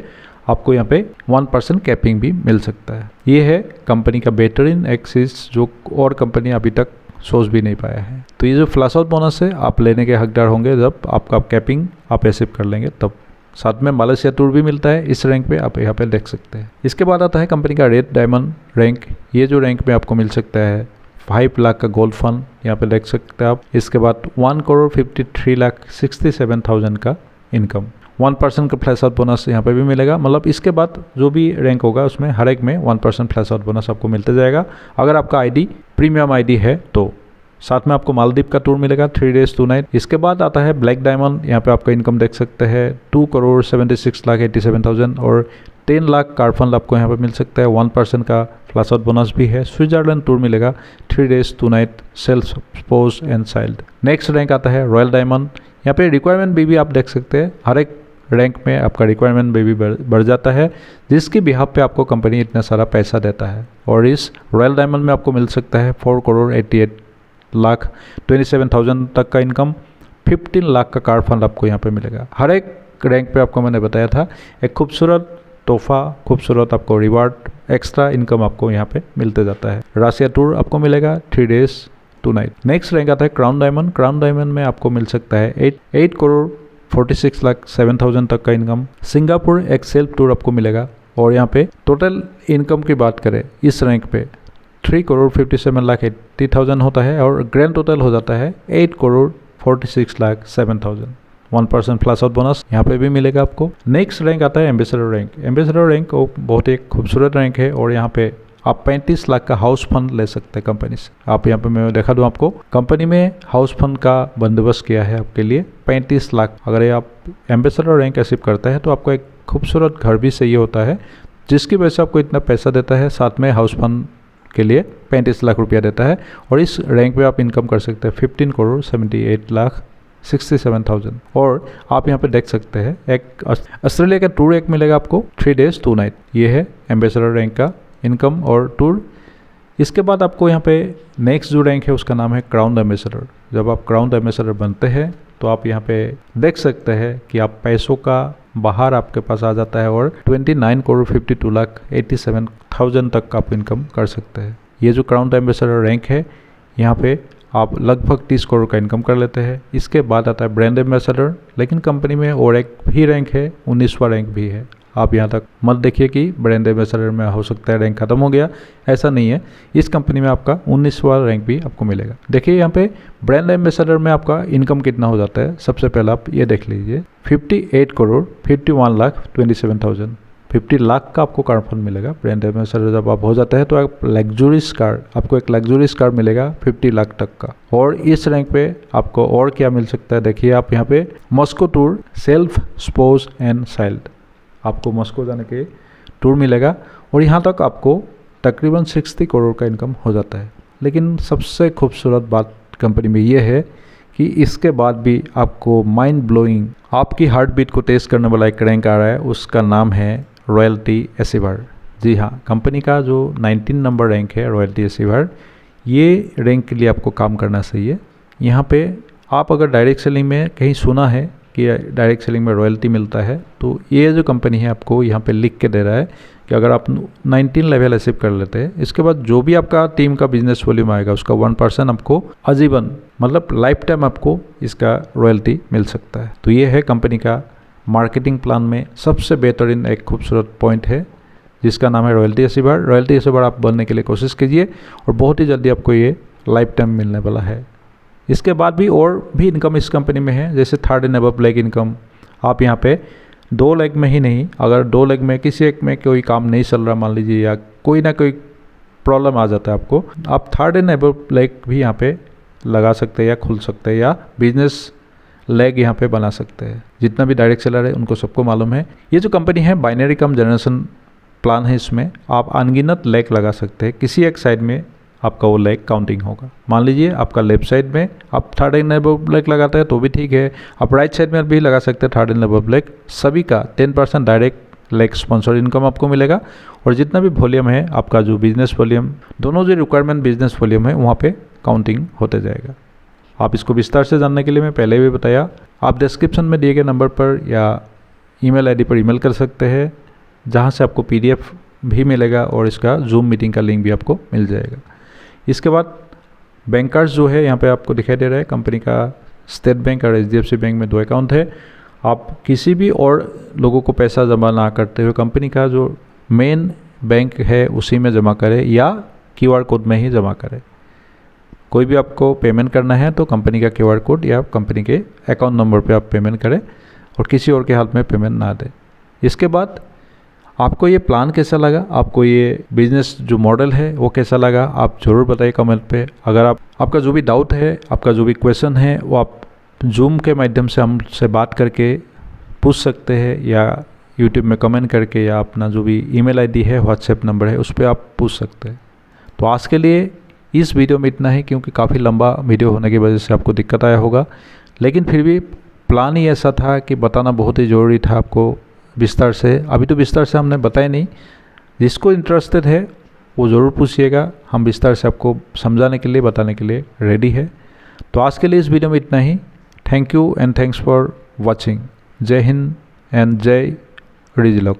Speaker 1: आपको यहाँ पे 1% कैपिंग भी मिल सकता है। ये है कंपनी का बेहतरीन एक चीज़ जो और कंपनी अभी तक सोच भी नहीं पाया है। तो ये जो फ्लैश आउट बोनस है आप लेने के हकदार होंगे जब आपका कैपिंग आप अचीव कर लेंगे तब। साथ में मलेशिया टूर भी मिलता है इस रैंक पे, आप यहाँ पे देख सकते हैं। इसके बाद आता है कंपनी का रेड डायमंड रैंक। ये जो रैंक में आपको मिल सकता है 5 लाख का गोल्ड फंड यहाँ पे देख सकते हैं आप। इसके बाद 1,53,67,000 का इनकम। 1% का फ्लैश आउट बोनस यहाँ पे भी मिलेगा। मतलब इसके बाद जो भी रैंक होगा उसमें हर एक में 1% फ्लैश आउट बोनस आपको मिलते जाएगा अगर आपका आईडी प्रीमियम आईडी है तो। साथ में आपको मालदीव का टूर मिलेगा 3 days 2 night। इसके बाद आता है ब्लैक डायमंड। यहाँ पे आपका इनकम देख सकते हैं 2,76,87,000 और 10 लाख कार फंड आपको यहाँ पे मिल सकता है। 1% का फ्लैश आउट बोनस भी है। स्विट्जरलैंड टूर मिलेगा 3 days 2 night self suppose and child. Next rank आता है रॉयल डायमंड। यहाँ पे रिक्वायरमेंट भी आप देख सकते हैं, हर एक रैंक में आपका रिक्वायरमेंट भी बढ़ जाता है, जिसकी बिहाफ पे आपको कंपनी इतना सारा पैसा देता है। और इस रॉयल डायमंड में आपको मिल सकता है 4,88,27,000 तक का इनकम। 15 लाख का कार फंड आपको यहाँ पे मिलेगा। हर एक रैंक पे आपको मैंने बताया था एक खूबसूरत तोहफा, खूबसूरत आपको रिवार्ड, एक्स्ट्रा इनकम आपको यहाँ पे मिलते जाता है। रशिया टूर आपको मिलेगा 3 days 2 night। नेक्स्ट रैंक आता है क्राउन डायमंड। क्राउन डायमंड में आपको मिल सकता है 8,46,07,000 तक का इनकम। सिंगापुर एक सेल्फ टूर आपको मिलेगा। और यहाँ पे टोटल इनकम की बात करें इस रैंक पे 3,57,80,000 होता है और ग्रैंड टोटल हो जाता है 8,46,07,000। 1% प्लस आउट बोनस यहाँ पे भी मिलेगा आपको। नेक्स्ट रैंक आता है एम्बेसडर रैंक। एम्बेसडर रैंक बहुत ही खूबसूरत रैंक है और यहाँ पे आप 35 लाख का हाउस फंड ले सकते हैं कंपनी से। आप यहाँ पे मैं दिखा दूँ आपको, कंपनी में हाउस फंड का बंदोबस्त किया है आपके लिए 35 लाख। अगर ये आप एम्बेसडर रैंक अचीव करते हैं तो आपको एक खूबसूरत घर भी चाहिए होता है, जिसकी वजह से आपको इतना पैसा देता है। साथ में हाउस फंड के लिए 35 लाख रुपया देता है और इस रैंक पे आप इनकम कर सकते हैं 15,78,67,000। और आप यहाँ पे देख सकते हैं एक ऑस्ट्रेलिया का टूर एक मिलेगा आपको 3 days 2 night। ये है एम्बेसडर रैंक का इनकम और टूर। इसके बाद आपको यहाँ पे नेक्स्ट जो रैंक है उसका नाम है क्राउन एम्बेसडर। जब आप क्राउन एम्बेसडर बनते हैं तो आप यहाँ पे देख सकते हैं कि आप पैसों का बाहर आपके पास आ जाता है और 29,52,87,000 तक आप इनकम कर सकते हैं। ये जो क्राउन एम्बेसडर रैंक है यहाँ पे आप लगभग 30 करोड़ का इनकम कर लेते हैं। इसके बाद आता है ब्रांड एम्बेसडर, लेकिन कंपनी में और एक भी रैंक है, 19वां रैंक भी है। आप यहाँ तक मत देखिए कि ब्रांड एम्बेसडर में हो सकता है रैंक खत्म हो गया, ऐसा नहीं है। इस कंपनी में आपका 19वां रैंक भी आपको मिलेगा। देखिए यहाँ पे ब्रांड एम्बेसडर में आपका इनकम कितना हो जाता है। सबसे पहले आप ये देख लीजिए 58,51,27,000। 50 लाख का आपको कार फंड मिलेगा। ब्रांड एम्बेसडर जब आप हो जाते हैं तो आप लग्जूरियस कार, आपको एक लग्जूरियस कार मिलेगा 50 लाख तक का। और इस रैंक पे आपको और क्या मिल सकता है, देखिए आप यहाँ पे Moscow tour self suppose and child, आपको मॉस्को जाने के टूर मिलेगा और यहाँ तक आपको तकरीबन 60 करोड़ का इनकम हो जाता है। लेकिन सबसे खूबसूरत बात कंपनी में ये है कि इसके बाद भी आपको माइंड ब्लोइंग, आपकी हार्ट बीट को टेस्ट करने वाला एक रैंक आ रहा है, उसका नाम है रॉयल्टी अचीवर। जी हाँ, कंपनी का जो 19 नंबर रैंक है रॉयल्टी अचीवर, ये रैंक के लिए आपको काम करना चाहिए। यहाँ पे आप अगर डायरेक्ट सेलिंग में कहीं सुना है कि डायरेक्ट सेलिंग में रॉयल्टी मिलता है, तो ये जो कंपनी है आपको यहाँ पे लिख के दे रहा है कि अगर आप 19 लेवल अचीव कर लेते हैं, इसके बाद जो भी आपका टीम का बिजनेस वॉल्यूम आएगा उसका 1% आपको आजीवन, मतलब लाइफ टाइम आपको इसका रॉयल्टी मिल सकता है। तो ये है कंपनी का मार्केटिंग प्लान में सबसे बेहतरीन एक खूबसूरत पॉइंट है, जिसका नाम है रॉयल्टी अचीवर। रॉयल्टी अचीवर आप बनने के लिए कोशिश कीजिए और बहुत ही जल्दी आपको ये लाइफ टाइम मिलने वाला है। इसके बाद भी और भी इनकम इस कंपनी में है, जैसे 3rd and above leg income. आप यहाँ पे 2 लेग में ही नहीं, अगर 2 लेग में किसी एक में कोई काम नहीं चल रहा मान लीजिए, या कोई ना कोई प्रॉब्लम आ जाता है आपको, आप 3rd एंड अबव लेग भी यहाँ पे लगा सकते हैं या खुल सकते हैं, या बिजनेस लेग यहाँ पे बना सकते हैं। जितना भी डायरेक्ट सेलर है उनको सबको मालूम है। ये जो कंपनी है बाइनरी कम जनरेशन प्लान है, इसमें आप अनगिनत लेग लगा सकते हैं, किसी एक साइड में आपका वो लेग काउंटिंग होगा। मान लीजिए आपका लेफ्ट साइड में आप 3rd एंड अबव लेग लगाते हैं तो भी ठीक है, आप राइट साइड में भी लगा सकते हैं 3rd एंड अबव लेग। सभी का 10% डायरेक्ट लेग स्पॉन्सर इनकम आपको मिलेगा और जितना भी वॉल्यूम है आपका, जो बिजनेस वॉल्यूम, दोनों जो रिक्वायरमेंट बिजनेस वॉल्यूम है वहाँ पे काउंटिंग होते जाएगा। आप इसको विस्तार से जानने के लिए मैं पहले भी बताया, आप डिस्क्रिप्शन में दिए गए नंबर पर या ईमेल आईडी पर ईमेल कर सकते हैं, जहाँ से आपको PDF भी मिलेगा और इसका जूम मीटिंग का लिंक भी आपको मिल जाएगा। इसके बाद बैंकर्स जो है यहाँ पे आपको दिखाई दे रहा है, कंपनी का स्टेट बैंक और HDFC बैंक में 2 अकाउंट है। आप किसी भी और लोगों को पैसा जमा ना करते हुए कंपनी का जो मेन बैंक है उसी में जमा करें या QR कोड में ही जमा करें। कोई भी आपको पेमेंट करना है तो कंपनी का QR कोड या कंपनी के अकाउंट नंबर पे आप पेमेंट करें और किसी और के हाथ में पेमेंट ना दें। इसके बाद आपको ये प्लान कैसा लगा, आपको ये बिजनेस जो मॉडल है वो कैसा लगा, आप ज़रूर बताइए कमेंट पे। अगर आपका जो भी डाउट है, आपका जो भी क्वेश्चन है, वो आप जूम के माध्यम से हमसे बात करके पूछ सकते हैं, या यूट्यूब में कमेंट करके, या अपना जो भी ईमेल आईडी है, व्हाट्सएप नंबर है, उस पर आप पूछ सकते हैं। तो आज के लिए इस वीडियो में इतना ही, क्योंकि काफ़ी लंबा वीडियो होने की वजह से आपको दिक्कत आया होगा, लेकिन फिर भी प्लान ही ऐसा था कि बताना बहुत ही ज़रूरी था आपको विस्तार से। अभी तो विस्तार से हमने बताया नहीं, जिसको इंटरेस्टेड है वो ज़रूर पूछिएगा, हम विस्तार से आपको समझाने के लिए, बताने के लिए रेडी है। तो आज के लिए इस वीडियो में इतना ही। Thank you and thanks for watching. जय हिंद एंड जय डिजिलॉक।